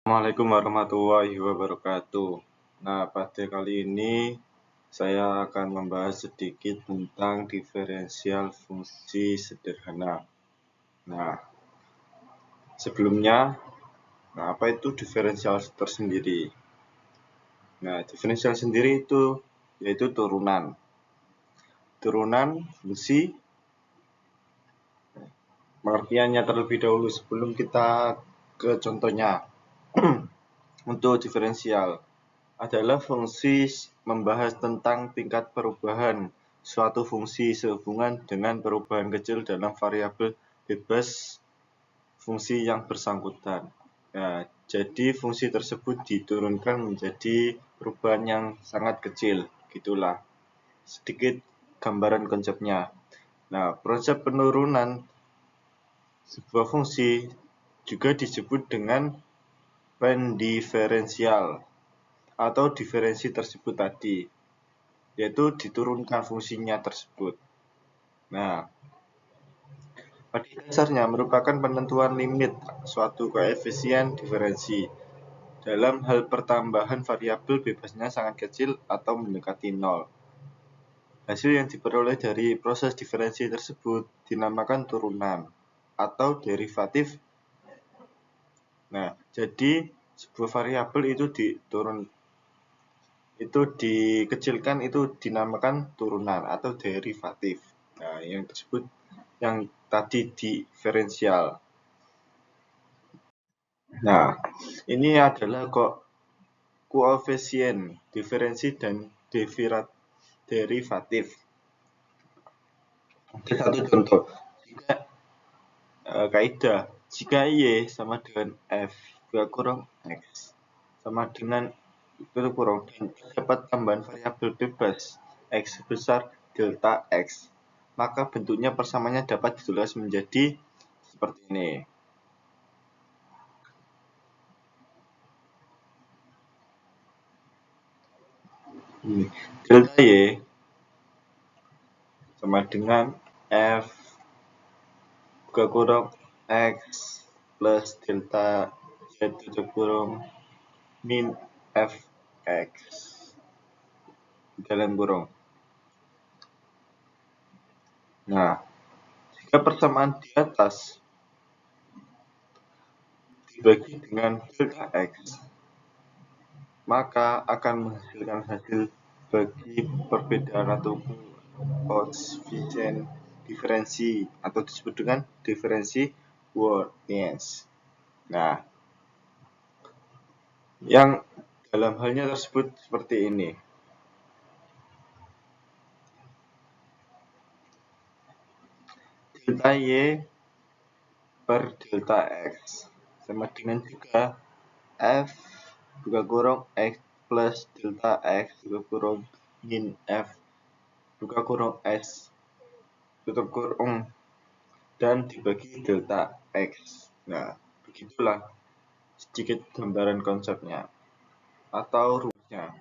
Assalamualaikum warahmatullahi wabarakatuh. Nah, pada kali ini saya akan membahas sedikit tentang diferensial fungsi sederhana. Nah, sebelumnya, apa itu diferensial tersendiri? Nah, diferensial sendiri itu yaitu turunan fungsi. Pengertiannya terlebih dahulu sebelum kita ke contohnya. Untuk diferensial adalah fungsi membahas tentang tingkat perubahan suatu fungsi sehubungan dengan perubahan kecil dalam variabel bebas fungsi yang bersangkutan. Nah, jadi fungsi tersebut diturunkan menjadi perubahan yang sangat kecil, gitulah. Sedikit gambaran konsepnya. Nah, proses penurunan sebuah fungsi juga disebut dengan pendiferensial atau diferensi tersebut tadi, yaitu diturunkan fungsinya tersebut. Nah, pada dasarnya merupakan penentuan limit suatu koefisien diferensi dalam hal pertambahan variabel bebasnya sangat kecil atau mendekati nol. Hasil yang diperoleh dari proses diferensi tersebut dinamakan turunan atau derivatif. Nah, jadi sebuah variabel itu dikecilkan itu dinamakan turunan atau derivatif. Nah, yang tersebut yang tadi diferensial. Nah, ini adalah koefisien diferensi dan derivatif. Satu contoh, jika kaidah jika y sama dengan f kurang x sama dengan itu kurang dan dapat tambahan variabel bebas x sebesar delta x, maka bentuknya persamaannya dapat ditulis menjadi seperti ini. Delta y sama dengan f kurang x plus delta z kurang min fx dalam kurung. Nah, jika persamaan di atas dibagi dengan delta x, maka akan menghasilkan hasil bagi perbedaan atau koefisien diferensi atau disebut dengan diferensi Warnius. Nah, yang dalam halnya tersebut seperti ini. Delta y per delta x sama dengan juga f buka kurung x plus delta x buka kurung min f buka kurung x tutup kurung dan dibagi delta x. Nah, begitulah sedikit gambaran konsepnya atau rumusnya.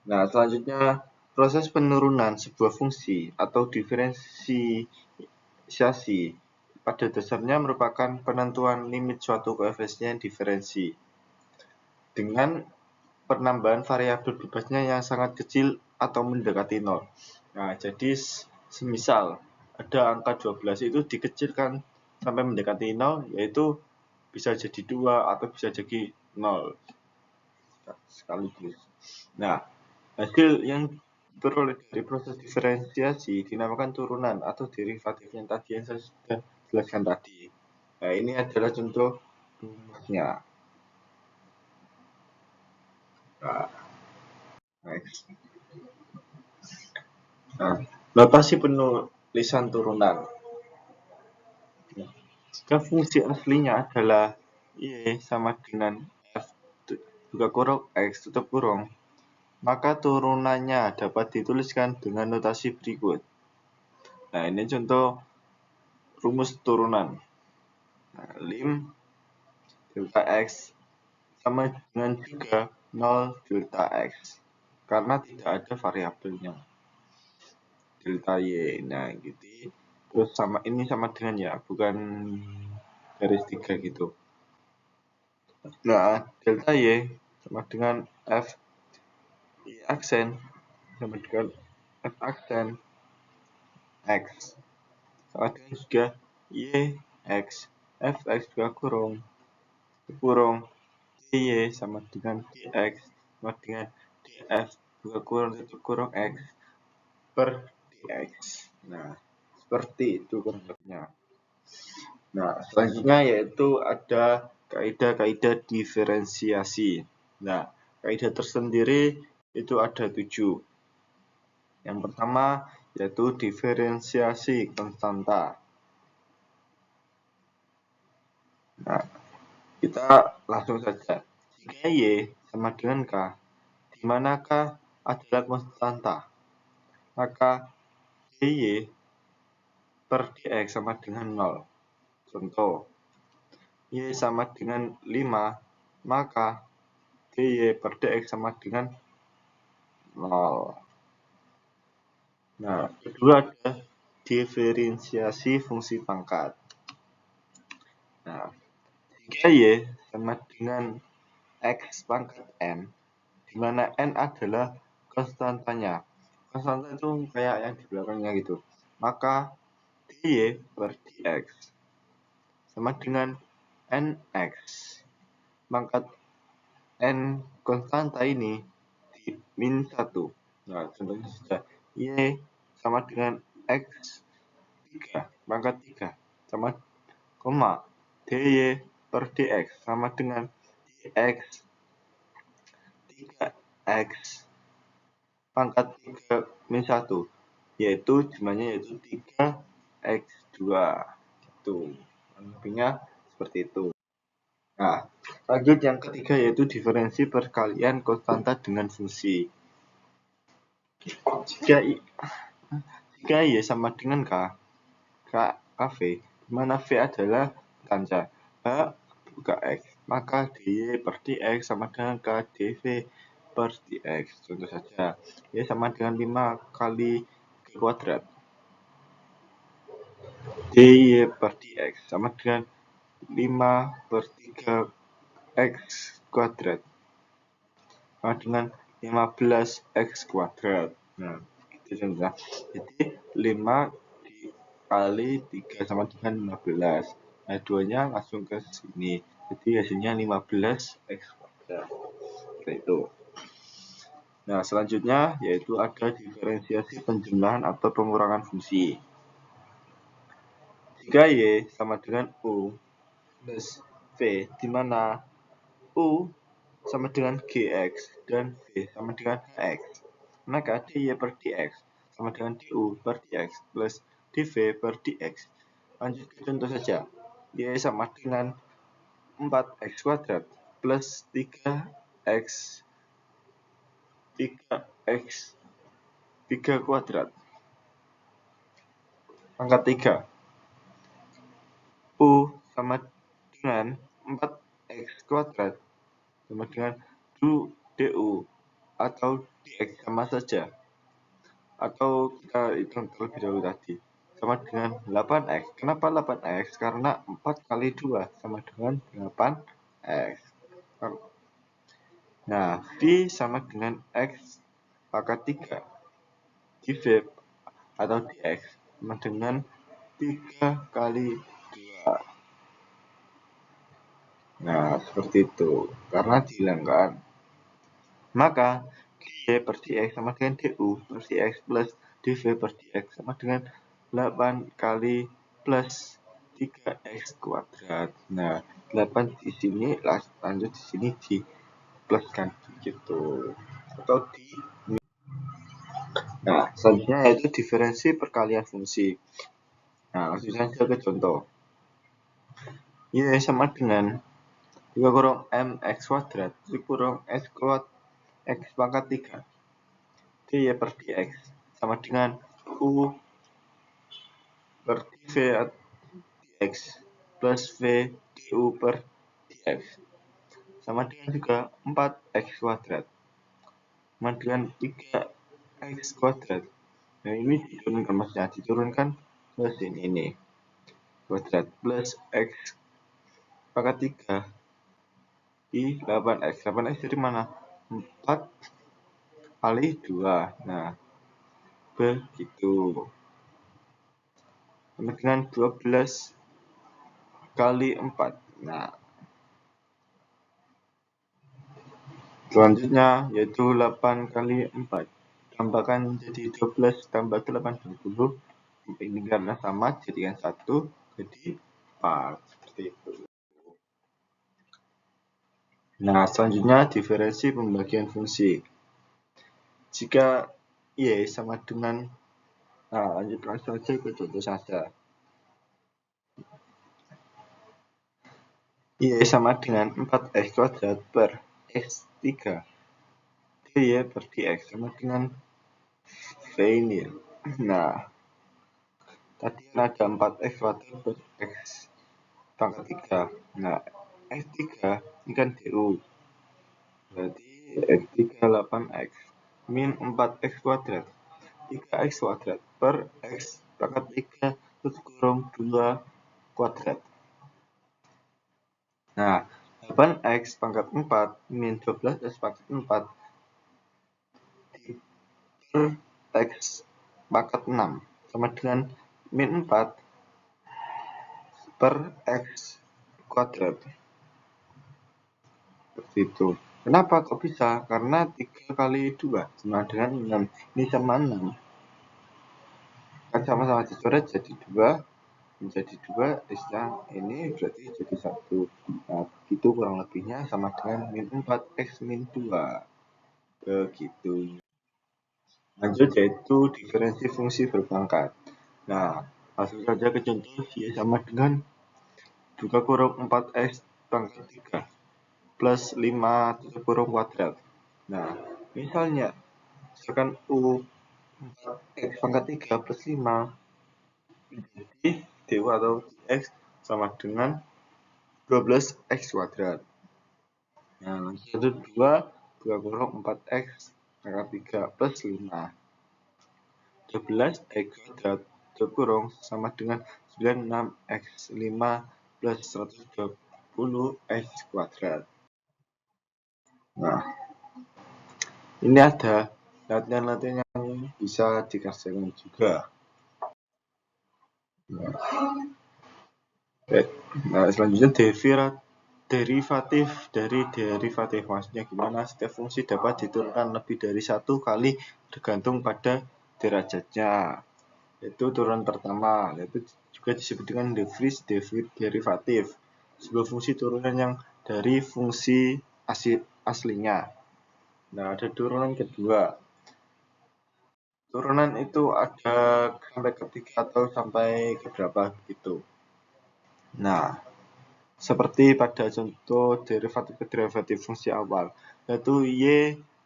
Nah, selanjutnya proses penurunan sebuah fungsi atau diferensiasi pada dasarnya merupakan penentuan limit suatu koefisien diferensi dengan penambahan variabel bebasnya yang sangat kecil atau mendekati nol. Nah, jadi semisal ada angka 12 itu dikecilkan sampai mendekati nol, yaitu bisa jadi 2 atau bisa jadi 0 sekaligus. Nah, hasil yang diperoleh dari proses diferensiasi dinamakan turunan atau derivatif yang tadi yang saya sudah jelaskan tadi. Nah, ini adalah contoh rumusnya. Nah, next. Nah, notasi penulisan turunan. Jika fungsi aslinya adalah y sama dengan f buka kurung x tutup kurung, maka turunannya dapat dituliskan dengan notasi berikut. Nah, ini contoh rumus turunan. Nah, lim delta x sama dengan juga 0 delta x karena tidak ada variabelnya delta y. Nah, gitu. Terus sama ini sama dengan ya, bukan garis 3 gitu. Nah, delta Y sama dengan F Y aksen sama dengan F aksen X sama dengan juga Y X F X juga kurung Y sama dengan DX sama dengan DF juga kurung X per DX. Nah, seperti itu kurang lebihnya. Nah, selanjutnya yaitu ada kaidah-kaidah diferensiasi. Nah, kaidah tersendiri itu ada 7. Yang pertama yaitu diferensiasi konstanta. Nah, kita langsung saja. Jika Y sama dengan K, di mana K adalah konstanta, maka dy per dx sama dengan 0. Contoh, Y sama dengan 5, maka dy per dx sama dengan 0. Nah, kedua ada diferensiasi fungsi pangkat. Nah, jika Y sama dengan X pangkat N, di mana N adalah konstantanya. Konstanta itu kayak yang di belakangnya gitu. Maka dy per dx sama dengan nx. Pangkat n konstanta ini di min 1. Nah, contohnya sudah y sama dengan x 3, pangkat 3 sama koma dy per dx sama dengan dx 3x pangkat 3 min 1, yaitu jumlahnya yaitu 3x2. Itu lebihnya seperti itu. Nah, lanjut yang ketiga yaitu diferensi perkalian konstanta dengan fungsi. Jika Y sama dengan Kv, di mana V adalah tanja H buka X, maka dy per dx sama dengan K dv per dx. Contoh saja, Y sama dengan 5 kali K kuadrat. dy per dx sama dengan 5 per 3 X kuadrat. Sama dengan 15x kuadrat. Nah, gitu contohnya. Jadi 5 dikali 3 sama dengan 15. Nah, duanya langsung ke sini. Jadi hasilnya 15x kuadrat. Seperti itu. Nah, selanjutnya yaitu ada diferensiasi penjumlahan atau pengurangan fungsi. Jika Y sama dengan U plus V, di mana U sama dengan Gx dan V sama dengan Hx, maka dy per dx sama dengan du per dx plus dv per dx. Lanjut ke contoh saja. Y sama dengan 4x kuadrat plus 3x 3x 3 kuadrat pangkat 3. U sama dengan 4x kuadrat sama dengan du atau dx sama saja, atau kita hitung terlebih dahulu tadi sama dengan 8x. Kenapa 8x? Karena 4 kali 2 sama dengan 8x. Nah, V sama dengan X pangkat 3 dv atau dx sama dengan 3 kali 2. Nah, seperti itu. Karena dihilangkan, maka dy per dx sama dengan du per dx plus dv per dx sama dengan 8 kali plus 3x kuadrat. Nah, 8 di sini, lanjut di sini di pluskan gitu. Atau di Nah, selanjutnya yaitu diferensi perkalian fungsi. Nah, langsung saja ke contoh. Y sama dengan 2 kurung mx kuadrat kurung x pangkat 3 dy per dx sama dengan u per dv dx plus v du per dx sama dengan juga 4x kuadrat sama dengan 3x kuadrat. Nah, ini diturunkan, maksudnya diturunkan ke sini ini kuadrat plus x pangkat 3 di 8x. 8x dari mana? 4 kali 2. Nah, begitu. Sama dengan 12 kali 4. Nah, selanjutnya yaitu 8 kali 4. Tambahkan jadi 12 tambah 8, 20. Ini karena sama, jadikan 1, jadi 4. Seperti itu. Nah, selanjutnya diferensi pembagian fungsi. Jika Y sama dengan, nah lanjut langsung saja ke contoh saja. Y sama dengan 4x kuadrat per x3 dy per dx sama dengan V ini. Nah, tadi ada 4x kuadrat per x pangkat 3. Nah, x3 ini kan du. Berarti x3 8x min 4x kuadrat. 3x kuadrat per x pangkat 3 tutup kurung 2 kuadrat. Nah, 8x pangkat 4 min 12x pangkat 4 per x pangkat 6 sama dengan min 4 per x kuadrat. Seperti itu. Kenapa kok bisa? Karena 3 kali 2 sama dengan 6. Ini sama 6. Kan sama-sama dicoret jadi 2. Menjadi 2, X-nya ini berarti jadi 1. Nah, itu kurang lebihnya sama dengan min 4x min 2. Begitu. Lanjut yaitu diferensi fungsi berpangkat. Nah, langsung saja ke contoh Y sama dengan buka kurung 4x pangkat 3 plus 5 tutup kurung kuadrat. Nah, misalnya misalkan U 4x pangkat 3 plus 5 jadi du atau x sama dengan 12x kuadrat. Nah, langsung itu 2 buka kurung 4x pangkat 3 plus 5 12x kuadrat tutup kurung sama dengan 96x 5 plus 120x kuadrat. Nah, ini ada latihan-latihan yang bisa dikerjakan juga. Nah, selanjutnya derivatif dari derivatif. Maksudnya gimana? Setiap fungsi dapat diturunkan lebih dari 1 kali tergantung pada derajatnya. Itu turunan pertama, yaitu juga disebut dengan de Vries derivatif. Sebuah fungsi turunan yang dari fungsi aslinya. Nah, ada turunan kedua. Turunan itu ada sampai ketiga atau sampai ke berapa gitu. Nah, seperti pada contoh derivatif fungsi awal, yaitu Y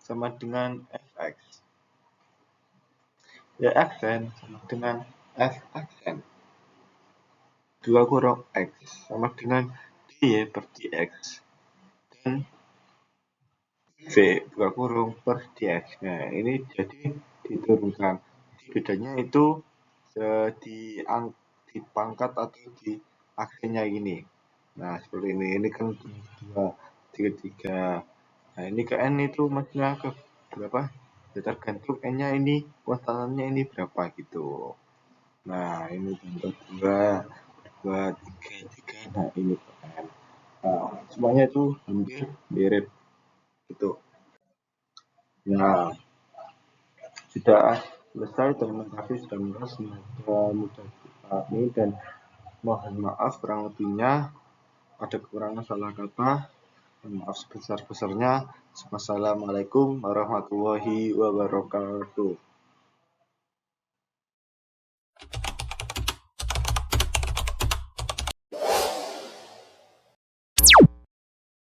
sama dengan fx. Y aksen sama dengan f aksen. 2 kurung x sama dengan dy per dx. Dan v buka kurung per dx. Nah, ini jadi diturunkan. Bedanya itu di pangkat atau di aksennya ini. Nah, seperti ini. Ini kan 2, 3. Nah, ini ke n itu maksudnya ke berapa? Ya, tergantung n-nya ini, konstantannya ini berapa gitu. Nah, ini contoh 2, 3. Nah, ini ke n. Nah, semuanya itu hampir mirip gitu. Nah, sudah selesai. Terima kasih sudah menonton. Semoga mudah dipahami dan mohon maaf kurang lebihnya. Ada kekurangan salah kata. Maaf sebesar-besarnya. Wassalamualaikum warahmatullahi wabarakatuh.